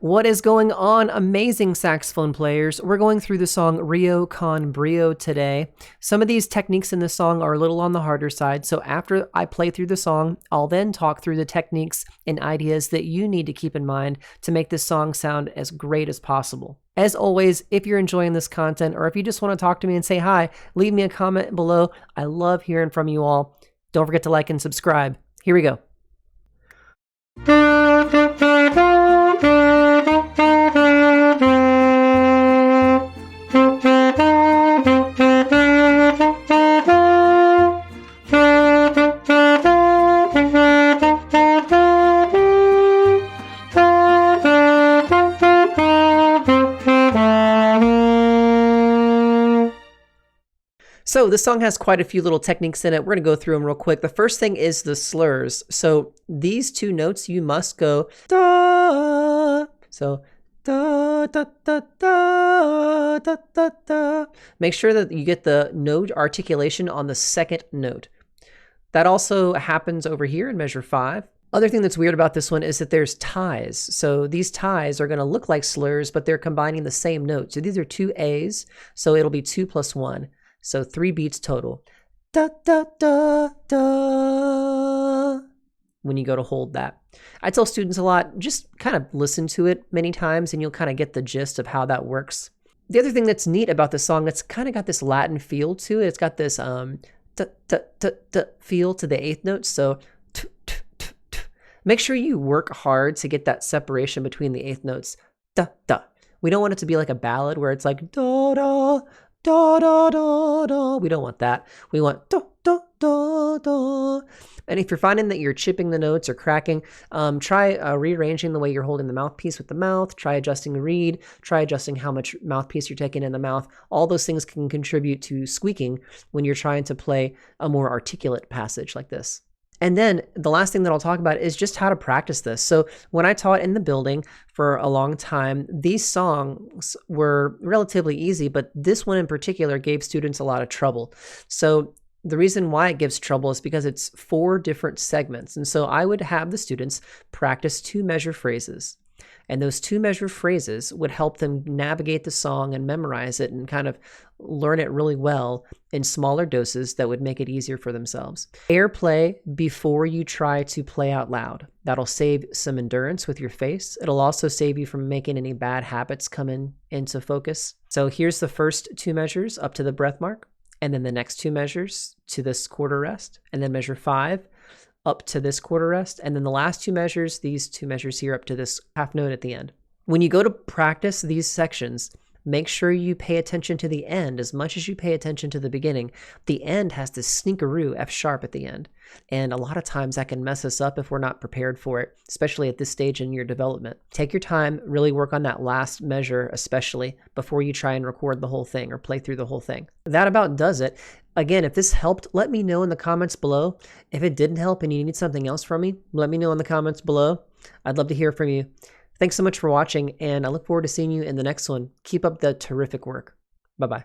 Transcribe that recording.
What is going on, amazing saxophone players? We're going through the song Rio con Brio today. Some of these techniques in the song are a little on the harder side, so after I play through the song, I'll then talk through the techniques and ideas that you need to keep in mind to make this song sound as great as possible. As always, if you're enjoying this content or if you just want to talk to me and say hi, leave me a comment below. I love hearing from you all. Don't forget to like and subscribe. Here we go. So this song has quite a few little techniques in it. We're going to go through them real quick. The first thing is the slurs. So these two notes, you must go da. So da da da da da da da. Make sure that you get the note articulation on the second note. That also happens over here in measure 5. Other thing that's weird about this one is that there's ties. So these ties are going to look like slurs, but they're combining the same note. So these are 2 A's, so it'll be 2 plus 1. So 3 beats total. Da, da, da, da. When you go to hold that. I tell students a lot, just kind of listen to it many times and you'll kind of get the gist of how that works. The other thing that's neat about the song, it's kind of got this Latin feel to it. It's got this da, da, da, da feel to the 8th note. So t, t, t, t. Make sure you work hard to get that separation between the 8th notes. Da, da. We don't want it to be like a ballad where it's like da, da, da, da, da, da. We don't want that. We want da, da, da, da. And if you're finding that you're chipping the notes or cracking, try rearranging the way you're holding the mouthpiece with the mouth. Try adjusting the reed. Try adjusting how much mouthpiece you're taking in the mouth. All those things can contribute to squeaking when you're trying to play a more articulate passage like this. And then the last thing that I'll talk about is just how to practice this. So when I taught in the building for a long time, these songs were relatively easy, but this one in particular gave students a lot of trouble. So the reason why it gives trouble is because it's 4 different segments. And so I would have the students practice 2 measure phrases. And those 2 measure phrases would help them navigate the song and memorize it and kind of learn it really well in smaller doses that would make it easier for themselves. Airplay before you try to play out loud. That'll save some endurance with your face. It'll also save you from making any bad habits come into focus. So here's the first 2 measures up to the breath mark, and then the next 2 measures to this quarter rest, and then measure 5 up to this quarter rest, and then the last 2 measures, these 2 measures here up to this half note at the end. When you go to practice these sections, make sure you pay attention to the end as much as you pay attention to the beginning. The end has this sneakeroo F sharp at the end, and a lot of times that can mess us up if we're not prepared for it, especially at this stage in your development. Take your time, really work on that last measure especially before you try and record the whole thing or play through the whole thing. That about does it. Again, if this helped, let me know in the comments below. If it didn't help and you need something else from me, let me know in the comments below. I'd love to hear from you. Thanks so much for watching, and I look forward to seeing you in the next one. Keep up the terrific work. Bye-bye.